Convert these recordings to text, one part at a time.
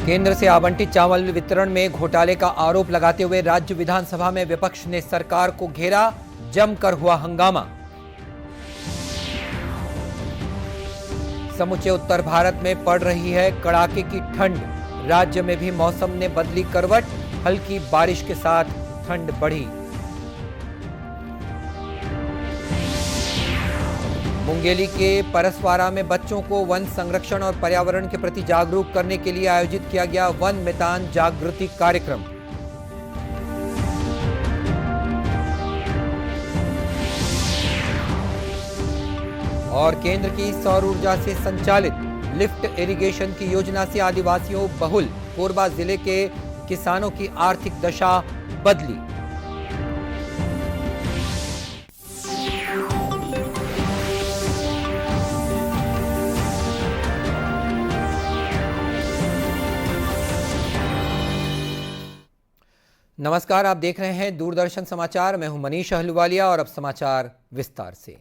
केंद्र से आवंटित चावल वितरण में घोटाले का आरोप लगाते हुए राज्य विधानसभा में विपक्ष ने सरकार को घेरा, जमकर हुआ हंगामा। समूचे उत्तर भारत में पड़ रही है कड़ाके की ठंड, राज्य में भी मौसम ने बदली करवट, हल्की बारिश के साथ ठंड बढ़ी। मुंगेली के परसवारा में बच्चों को वन संरक्षण और पर्यावरण के प्रति जागरूक करने के लिए आयोजित किया गया वन मितान जागृति कार्यक्रम। और केंद्र की सौर ऊर्जा से संचालित लिफ्ट इरिगेशन की योजना से आदिवासियों बहुल कोरबा जिले के किसानों की आर्थिक दशा बदली। नमस्कार, आप देख रहे हैं दूरदर्शन समाचार। मैं हूं मनीष अहलुवालिया और अब समाचार विस्तार से।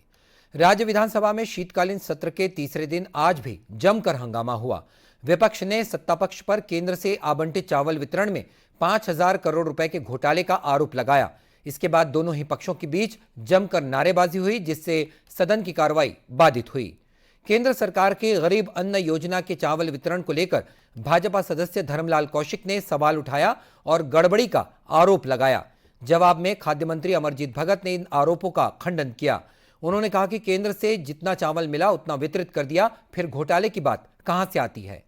राज्य विधानसभा में शीतकालीन सत्र के तीसरे दिन आज भी जमकर हंगामा हुआ। विपक्ष ने सत्तापक्ष पर केंद्र से आवंटित चावल वितरण में 5,000 करोड़ रुपए के घोटाले का आरोप लगाया। इसके बाद दोनों ही पक्षों के बीच जमकर नारेबाजी हुई, जिससे सदन की कार्रवाई बाधित हुई। केंद्र सरकार की गरीब अन्न योजना के चावल वितरण को लेकर भाजपा सदस्य धर्मलाल कौशिक ने सवाल उठाया और गड़बड़ी का आरोप लगाया। जवाब में खाद्य मंत्री अमरजीत भगत ने इन आरोपों का खंडन किया। उन्होंने कहा कि केंद्र से जितना चावल मिला उतना वितरित कर दिया, फिर घोटाले की बात कहां से आती है।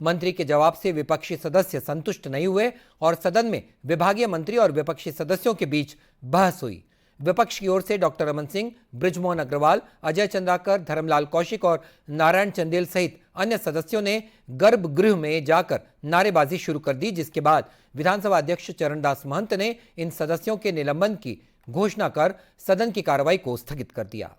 मंत्री के जवाब से विपक्षी सदस्य संतुष्ट नहीं हुए और सदन में विभागीय मंत्री और विपक्षी सदस्यों के बीच बहस हुई। विपक्ष की ओर से डॉक्टर रमन सिंह, बृजमोहन अग्रवाल, अजय चंद्राकर, धर्मलाल कौशिक और नारायण चंदेल सहित अन्य सदस्यों ने गर्भगृह में जाकर नारेबाजी शुरू कर दी, जिसके बाद विधानसभा अध्यक्ष चरणदास महंत ने इन सदस्यों के निलंबन की घोषणा कर सदन की कार्रवाई को स्थगित कर दिया।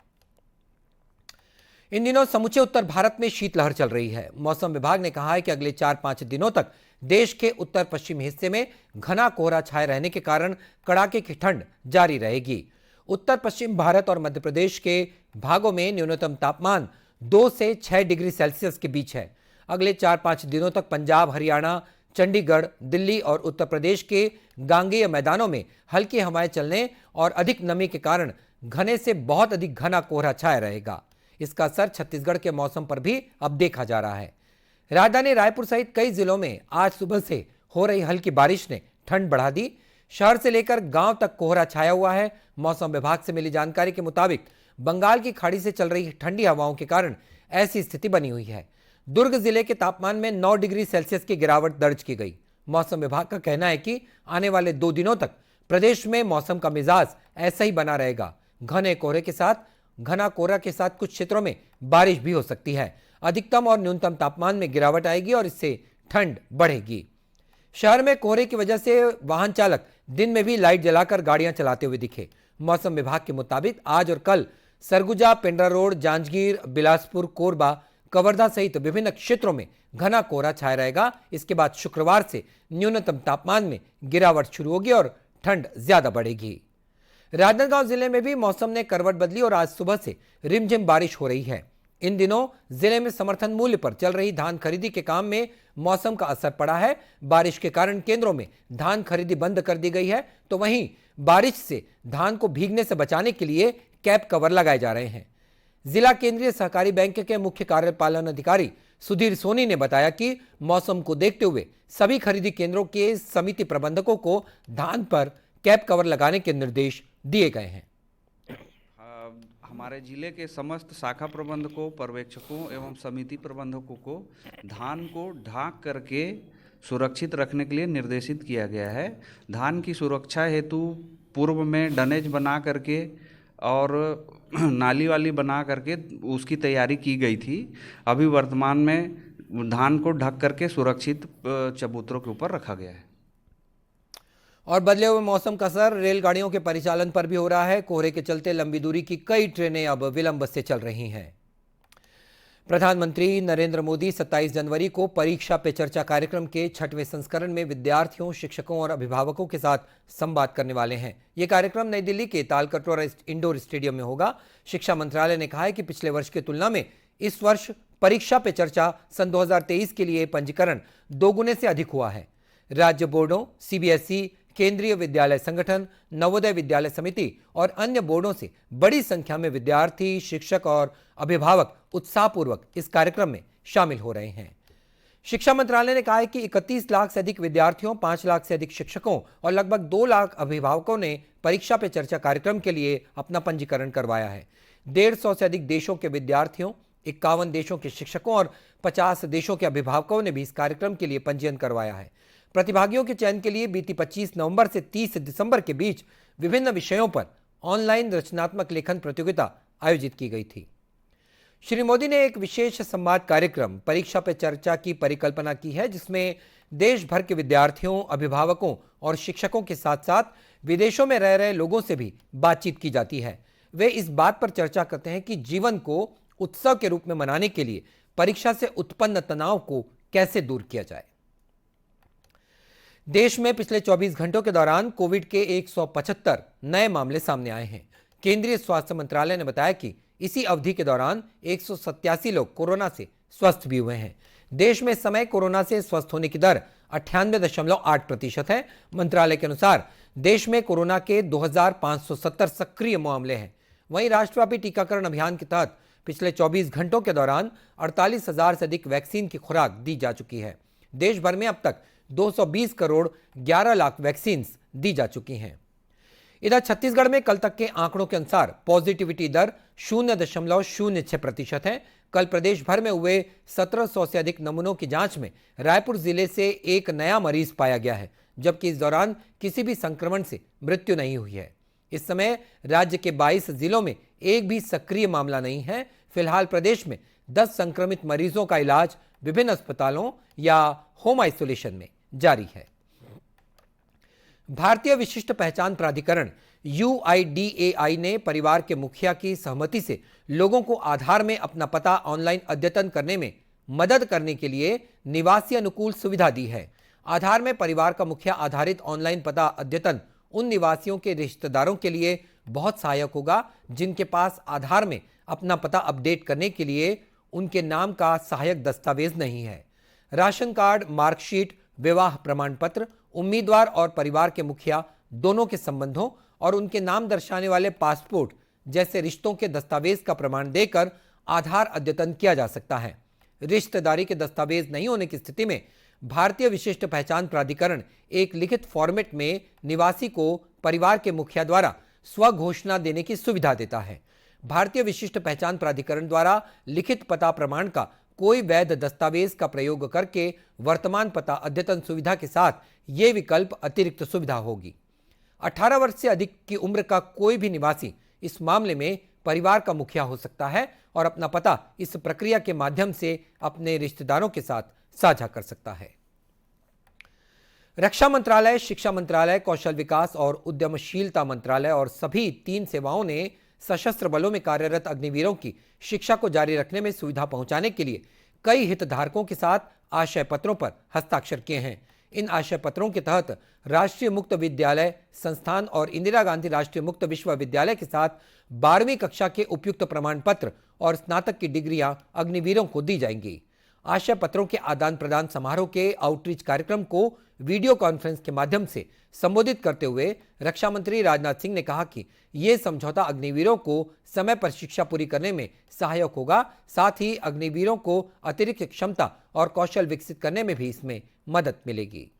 इन दिनों समूचे उत्तर भारत में शीतलहर चल रही है। मौसम विभाग ने कहा है कि अगले 4-5 दिनों तक देश के उत्तर पश्चिमी हिस्से में घना कोहरा छाए रहने के कारण कड़ाके की ठंड जारी रहेगी। उत्तर पश्चिम भारत और मध्य प्रदेश के भागों में न्यूनतम तापमान 2 से 6 डिग्री सेल्सियस के बीच है। अगले 4-5 दिनों तक पंजाब, हरियाणा, चंडीगढ़, दिल्ली और उत्तर प्रदेश के गांगेय मैदानों में हल्की हवाएं चलने और अधिक नमी के कारण घने से बहुत अधिक घना कोहरा छाया रहेगा। इसका असर छत्तीसगढ़ के मौसम पर भी अब देखा जा रहा है। राजधानी रायपुर सहित कई जिलों में आज सुबह से हो रही हल्की बारिश ने ठंड बढ़ा दी। शहर से लेकर गांव तक कोहरा छाया हुआ है। मौसम विभाग से मिली जानकारी के मुताबिक बंगाल की खाड़ी से चल रही ठंडी हवाओं के कारण ऐसी स्थिति बनी हुई है। दुर्ग जिले के तापमान में 9 डिग्री सेल्सियस की गिरावट दर्ज की गई। मौसम विभाग का कहना है कि आने वाले 2 दिनों तक प्रदेश में मौसम का मिजाज ऐसा ही बना रहेगा। घना कोहरा के साथ कुछ क्षेत्रों में बारिश भी हो सकती है। अधिकतम और न्यूनतम तापमान में गिरावट आएगी और इससे ठंड बढ़ेगी। शहर में कोहरे की वजह से वाहन चालक दिन में भी लाइट जलाकर गाड़ियां चलाते हुए दिखे। मौसम विभाग के मुताबिक आज और कल सरगुजा, पेंड्रा रोड, जांजगीर, बिलासपुर, कोरबा, कवर्धा सहित विभिन्न क्षेत्रों में घना कोहरा छाया रहेगा। इसके बाद शुक्रवार से न्यूनतम तापमान में गिरावट शुरू होगी और ठंड ज्यादा बढ़ेगी। राजनांदगांव जिले में भी मौसम ने करवट बदली और आज सुबह से रिमझिम बारिश हो रही है। इन दिनों जिले में समर्थन मूल्य पर चल रही धान खरीदी के काम में मौसम का असर पड़ा है। बारिश के कारण केंद्रों में धान खरीदी बंद कर दी गई है, तो वहीं बारिश से धान को भीगने से बचाने के लिए कैप कवर लगाए जा रहे हैं। जिला केंद्रीय सहकारी बैंक के मुख्य कार्यपालन अधिकारी सुधीर सोनी ने बताया कि मौसम को देखते हुए सभी खरीदी केंद्रों के समिति प्रबंधकों को धान पर कैप कवर लगाने के निर्देश दिए गए हैं। हमारे जिले के समस्त शाखा प्रबंधकों, पर्यवेक्षकों एवं समिति प्रबंधकों को धान को ढांक करके सुरक्षित रखने के लिए निर्देशित किया गया है। धान की सुरक्षा हेतु पूर्व में डनेज बना करके और नाली वाली बना करके उसकी तैयारी की गई थी। अभी वर्तमान में धान को ढक करके सुरक्षित चबूतरों के ऊपर रखा गया है। और बदले हुए मौसम का असर रेलगाड़ियों के परिचालन पर भी हो रहा है। कोहरे के चलते लंबी दूरी की कई ट्रेनें अब विलंब से चल रही हैं। प्रधानमंत्री नरेंद्र मोदी 27 जनवरी को परीक्षा पे चर्चा कार्यक्रम के 6वें संस्करण में विद्यार्थियों, शिक्षकों और अभिभावकों के साथ संवाद करने वाले हैं। यह कार्यक्रम नई दिल्ली के तालकटोरा इंडोर स्टेडियम में होगा। शिक्षा मंत्रालय ने कहा है कि पिछले वर्ष की तुलना में इस वर्ष परीक्षा पे चर्चा सन 2023 के लिए पंजीकरण दोगुने से अधिक हुआ है। राज्य बोर्डों, सीबीएसई, केंद्रीय विद्यालय संगठन, नवोदय विद्यालय समिति और अन्य बोर्डों से बड़ी संख्या में विद्यार्थी, शिक्षक और अभिभावक उत्साहपूर्वक इस कार्यक्रम में शामिल हो रहे हैं। शिक्षा मंत्रालय ने कहा है कि 31 लाख से अधिक विद्यार्थियों, 5 लाख से अधिक शिक्षकों और लगभग 2 लाख अभिभावकों ने परीक्षा पे चर्चा कार्यक्रम के लिए अपना पंजीकरण करवाया है। 150 से अधिक देशों के विद्यार्थियों, 51 देशों के शिक्षकों और 50 देशों के अभिभावकों ने भी इस कार्यक्रम के लिए पंजीयन करवाया है। प्रतिभागियों के चयन के लिए बीती 25 नवंबर से 30 दिसंबर के बीच विभिन्न विषयों पर ऑनलाइन रचनात्मक लेखन प्रतियोगिता आयोजित की गई थी। श्री मोदी ने एक विशेष संवाद कार्यक्रम परीक्षा पे चर्चा की परिकल्पना की है, जिसमें देश भर के विद्यार्थियों, अभिभावकों और शिक्षकों के साथ साथ विदेशों में रह रहे लोगों से भी बातचीत की जाती है। वे इस बात पर चर्चा करते हैं कि जीवन को उत्सव के रूप में मनाने के लिए परीक्षा से उत्पन्न तनाव को कैसे दूर किया जाए। देश में पिछले 24 घंटों के दौरान कोविड के 175 नए मामले सामने आए हैं। केंद्रीय स्वास्थ्य मंत्रालय ने बताया कि इसी अवधि के दौरान 187 लोग कोरोना से स्वस्थ भी हुए हैं। देश में इस समय कोरोना से स्वस्थ होने की दर 98.8% है। मंत्रालय के अनुसार देश में कोरोना के 2570 सक्रिय मामले हैं। वहीं राष्ट्रव्यापी टीकाकरण अभियान के तहत पिछले 24 घंटों के दौरान 48,000 से अधिक वैक्सीन की खुराक दी जा चुकी है। देश भर में अब तक 220 करोड़ 11 लाख वैक्सीन दी जा चुकी हैं। इधर छत्तीसगढ़ में कल तक के आंकड़ों के अनुसार पॉजिटिविटी दर 0.06% है। कल प्रदेश भर में हुए 1700 से अधिक नमूनों की जांच में रायपुर जिले से एक नया मरीज पाया गया है, जबकि इस दौरान किसी भी संक्रमण से मृत्यु नहीं हुई है। इस समय राज्य के 22 जिलों में एक भी सक्रिय मामला नहीं है। फिलहाल प्रदेश में 10 संक्रमित मरीजों का इलाज विभिन्न अस्पतालों या होम आइसोलेशन में जारी है। भारतीय विशिष्ट पहचान प्राधिकरण UIDAI ने परिवार के मुखिया की सहमति से लोगों को आधार में अपना पता ऑनलाइन अद्यतन करने में मदद करने के लिए निवासी अनुकूल सुविधा दी है। आधार में परिवार का मुखिया आधारित ऑनलाइन पता अद्यतन उन निवासियों के रिश्तेदारों के लिए बहुत सहायक होगा जिनके पास आधार में अपना पता अपडेट करने के लिए उनके नाम का सहायक दस्तावेज नहीं है। राशन कार्ड, मार्कशीट, विवाह प्रमाण पत्र, उम्मीदवार और परिवार के मुखिया दोनों के संबंधों और उनके नाम दर्शाने वाले पासपोर्ट जैसे रिश्तों के दस्तावेज का प्रमाण देकर आधार अद्यतन किया जा सकता है। रिश्तेदारी के दस्तावेज नहीं होने की स्थिति में भारतीय विशिष्ट पहचान प्राधिकरण एक लिखित फॉर्मेट में निवासी को परिवार के मुखिया द्वारा स्वघोषणा देने की सुविधा देता है। भारतीय विशिष्ट पहचान प्राधिकरण द्वारा लिखित पता प्रमाण का कोई वैध दस्तावेज का प्रयोग करके वर्तमान पता अद्यतन सुविधा के साथ ये विकल्प अतिरिक्त सुविधा होगी। 18 वर्ष से अधिक की उम्र का कोई भी निवासी इस मामले में परिवार का मुखिया हो सकता है और अपना पता इस प्रक्रिया के माध्यम से अपने रिश्तेदारों के साथ साझा कर सकता है। रक्षा मंत्रालय, शिक्षा मंत्रालय, कौशल विकास और उद्यमशीलता मंत्रालय और सभी 3 सेवाओं ने सशस्त्र बलों में कार्यरत अग्निवीरों की शिक्षा को जारी रखने में सुविधा पहुंचाने के लिए कई हितधारकों के साथ आशय पत्रों पर हस्ताक्षर किए हैं। इन आशय पत्रों के तहत राष्ट्रीय मुक्त विद्यालय संस्थान और इंदिरा गांधी राष्ट्रीय मुक्त विश्वविद्यालय के साथ 12वीं कक्षा के उपयुक्त प्रमाण पत्र और स्नातक की डिग्रियां अग्निवीरों को दी जाएंगी। आशय पत्रों के आदान प्रदान समारोह के आउटरीच कार्यक्रम को वीडियो कॉन्फ्रेंस के माध्यम से संबोधित करते हुए रक्षा मंत्री राजनाथ सिंह ने कहा कि ये समझौता अग्निवीरों को समय पर शिक्षा पूरी करने में सहायक होगा, साथ ही अग्निवीरों को अतिरिक्त क्षमता और कौशल विकसित करने में भी इसमें मदद मिलेगी।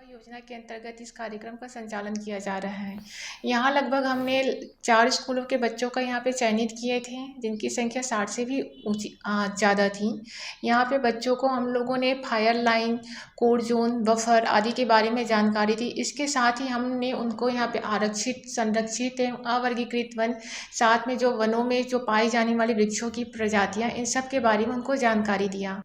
योजना के अंतर्गत इस कार्यक्रम का संचालन किया जा रहा है। यहाँ लगभग हमने 4 स्कूलों के बच्चों का यहाँ पे चयनित किए थे, जिनकी संख्या 60 से भी ज़्यादा थी। यहाँ पे बच्चों को हम लोगों ने fire line, code zone, buffer आदि के बारे में जानकारी दी। इसके साथ ही हमने उनको यहाँ पे आरक्षित, संरक्षित एवं अवर्गीकृत वन, साथ में जो वनों में जो पाई जाने वाली वृक्षों की प्रजातियाँ, इन सब के बारे में उनको जानकारी दिया।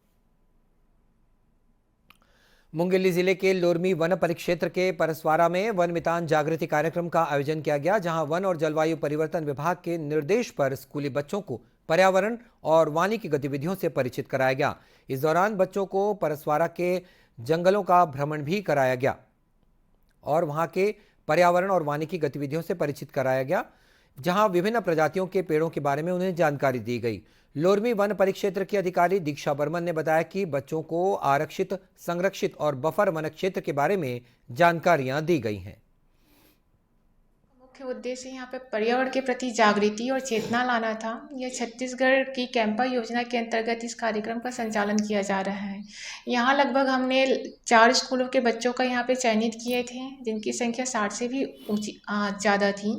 मुंगेली जिले के लोरमी वन परिक्षेत्र के परसवारा में वन मितान जागृति कार्यक्रम का आयोजन किया गया, जहां वन और जलवायु परिवर्तन विभाग के निर्देश पर स्कूली बच्चों को पर्यावरण और वानिकी गतिविधियों से परिचित कराया गया। इस दौरान बच्चों को परसवारा के जंगलों का भ्रमण भी कराया गया और वहां के पर्यावरण और वानिकी गतिविधियों से परिचित कराया गया, जहां विभिन्न प्रजातियों के पेड़ों के बारे में उन्हें जानकारी दी गई। लोरमी वन परिक्षेत्र की अधिकारी दीक्षा बर्मन ने बताया कि बच्चों को आरक्षित, संरक्षित और बफर वन क्षेत्र के बारे में जानकारियां दी गई हैं। मुख्य उद्देश्य यहाँ पे पर्यावरण के प्रति जागृति और चेतना लाना था। यह छत्तीसगढ़ की कैंपा योजना के अंतर्गत इस कार्यक्रम का संचालन किया जा रहा है। यहाँ लगभग हमने 4 स्कूलों के बच्चों का यहाँ पे चयनित किए थे, जिनकी संख्या 60 से भी ज़्यादा थी।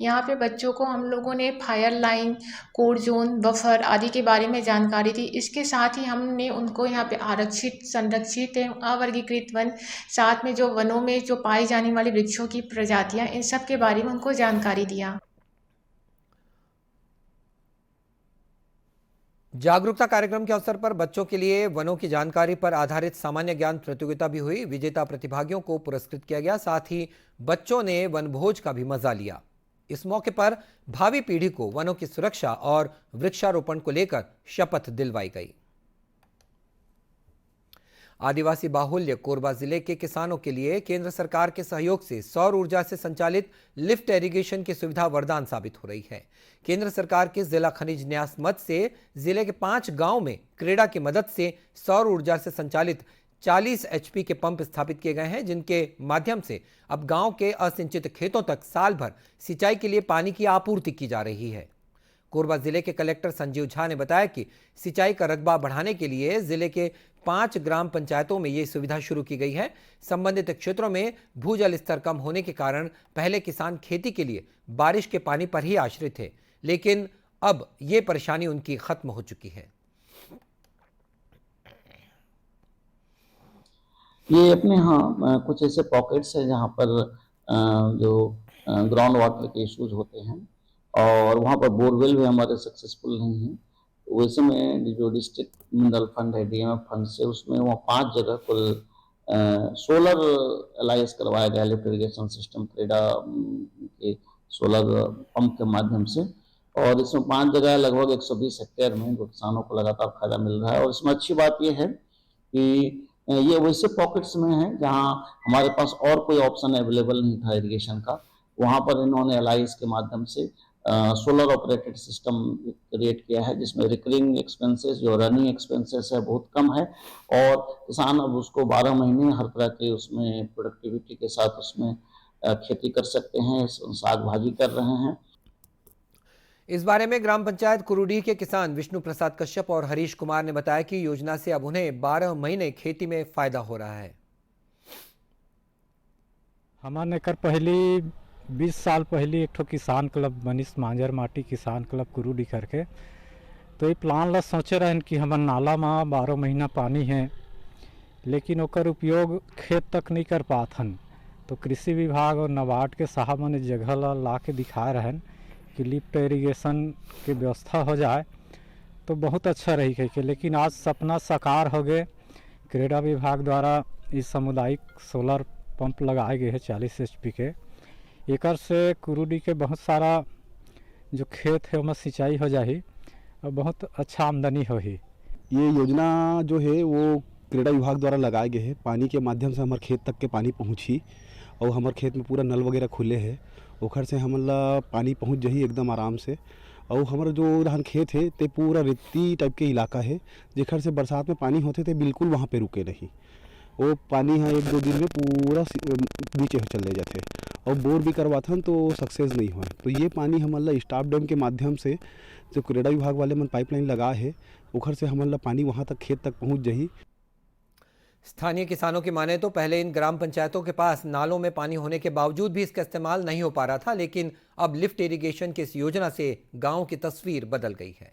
यहाँ पे बच्चों को हम लोगों ने fire line, code zone, buffer आदि के बारे में जानकारी दी। इसके साथ ही हमने उनको यहाँ पे आरक्षित, संरक्षित एवं अवर्गीकृत वन, साथ में जो वनों में जो पाई जाने वाली वृक्षों की प्रजातियां, इन सब के बारे में उनको जानकारी दिया। जागरूकता कार्यक्रम के अवसर पर बच्चों के लिए वनों की जानकारी पर आधारित सामान्य ज्ञान प्रतियोगिता भी हुई। विजेता प्रतिभागियों को पुरस्कृत किया गया। साथ ही बच्चों ने वनभोज का भी मजा लिया। इस मौके पर भावी पीढ़ी को वनों की सुरक्षा और वृक्षारोपण को लेकर शपथ दिलवाई गई। आदिवासी बाहुल्य कोरबा जिले के किसानों के लिए केंद्र सरकार के सहयोग से सौर ऊर्जा से संचालित लिफ्ट इरिगेशन की सुविधा वरदान साबित हो रही है। केंद्र सरकार के जिला खनिज न्यास मद से जिले के 5 गांव में क्रेडा की मदद से सौर ऊर्जा से संचालित 40 HP के पंप स्थापित किए गए हैं, जिनके माध्यम से अब गांव के असिंचित खेतों तक साल भर सिंचाई के लिए पानी की आपूर्ति की जा रही है। कोरबा जिले के कलेक्टर संजीव झा ने बताया कि सिंचाई का रकबा बढ़ाने के लिए जिले के 5 ग्राम पंचायतों में ये सुविधा शुरू की गई है। संबंधित क्षेत्रों में भूजल स्तर कम होने के कारण पहले किसान खेती के लिए बारिश के पानी पर ही आश्रित थे, लेकिन अब ये परेशानी उनकी खत्म हो चुकी है। ये अपने यहाँ कुछ ऐसे पॉकेट्स है जहाँ पर जो ग्राउंड वाटर के इश्यूज होते हैं और वहाँ पर बोरवेल भी हमारे सक्सेसफुल नहीं है। वैसे में जो डिस्ट्रिक्ट मिनरल फंड है, DMF फंड से, उसमें वहाँ 5 जगह कुल सोलर एलाइज करवाया गया लिफ्ट इरिगेशन सिस्टम क्रेडा के सोलर पंप के माध्यम से। और इसमें 5 जगह लगभग 120 हेक्टेयर में जो किसानों को लगातार फायदा मिल रहा है। और इसमें अच्छी बात यह है कि ये वैसे पॉकेट्स में है जहाँ हमारे पास और कोई ऑप्शन अवेलेबल नहीं था इरिगेशन का। वहाँ पर इन्होंने एलाइज के माध्यम से सोलर ऑपरेटेड सिस्टम क्रिएट किया है, जिसमें रिकरिंग एक्सपेंसेस, जो रनिंग एक्सपेंसेस है, बहुत कम है और किसान अब उसको 12 महीने हर तरह के उसमें प्रोडक्टिविटी के साथ उसमें खेती कर सकते हैं, साग भाजी कर रहे हैं। इस बारे में ग्राम पंचायत कुरुडी के किसान विष्णु प्रसाद कश्यप और हरीश कुमार ने बताया कि योजना से अब उन्हें 12 महीने खेती में फायदा हो रहा है। हमारे कर पहली 20 साल पहले एक ठो किसान क्लब मनीष मांजर माटी किसान क्लब कुरुडी करके, तो ये प्लान ला सोचे रहन कि हमार नाला में 12 महीना पानी है, लेकिन ओकर उपयोग खेत तक नहीं कर पात हन। तो कृषि विभाग और नाबार्ड के साहब ने जगह ला के दिखाए रहन कि लिफ्ट इरिगेशन की व्यवस्था हो जाए तो बहुत अच्छा रही के। लेकिन आज सपना साकार हो गए। क्रेडा विभाग द्वारा इस सामुदायिक सोलर पंप लगाए गए हैं 40 HP के। एकर से कुरुडी के बहुत सारा जो खेत है उसमें सिंचाई हो जाही और बहुत अच्छा आमदनी हो ही। ये योजना जो है वो क्रेडा विभाग द्वारा लगाए गए हैं। पानी के माध्यम से हमारे खेत तक के पानी पहुँची और हमारे खेत में पूरा नल वगैरह खुले हैं, ओखर से हमला पानी पहुँच जाही एकदम आराम से। और हमारा जो धान खेत है ते पूरा रेती टाइप के इलाका है, जेखर से बरसात में पानी होते थे बिल्कुल वहाँ पे रुके नहीं। वो पानी यहाँ 1-2 दिन में पूरा नीचे चले जाते और बोर भी करवाथन तो सक्सेस नहीं हुआ। तो ये पानी हमारा स्टाफ डैम के माध्यम से जो क्रेडा विभाग वाले मन पाइपलाइन लगा है, ओखर से हमारा पानी वहाँ तक खेत तक पहुँच जाही। स्थानीय किसानों की माने तो पहले इन ग्राम पंचायतों के पास नालों में पानी होने के बावजूद भी इसका इस्तेमाल नहीं हो पा रहा था, लेकिन अब लिफ्ट इरिगेशन की इस योजना से गांव की तस्वीर बदल गई है।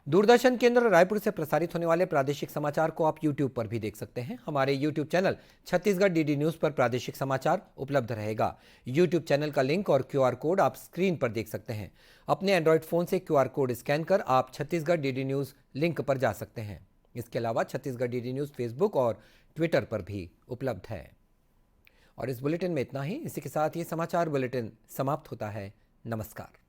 दूरदर्शन केंद्र रायपुर से प्रसारित होने वाले प्रादेशिक समाचार को आप YouTube पर भी देख सकते हैं। हमारे YouTube channel Chhattisgarh DD news पर प्रादेशिक समाचार उपलब्ध रहेगा। YouTube चैनल का लिंक और QR कोड आप स्क्रीन पर देख सकते हैं। अपने एंड्रॉयड फोन से QR कोड स्कैन कर आप छत्तीसगढ़ DD न्यूज लिंक पर जा सकते हैं। इसके अलावा छत्तीसगढ़ DD न्यूज फेसबुक और ट्विटर पर भी उपलब्ध है। और इस बुलेटिन में इतना ही। इसी के साथ ये समाचार बुलेटिन समाप्त होता है। नमस्कार।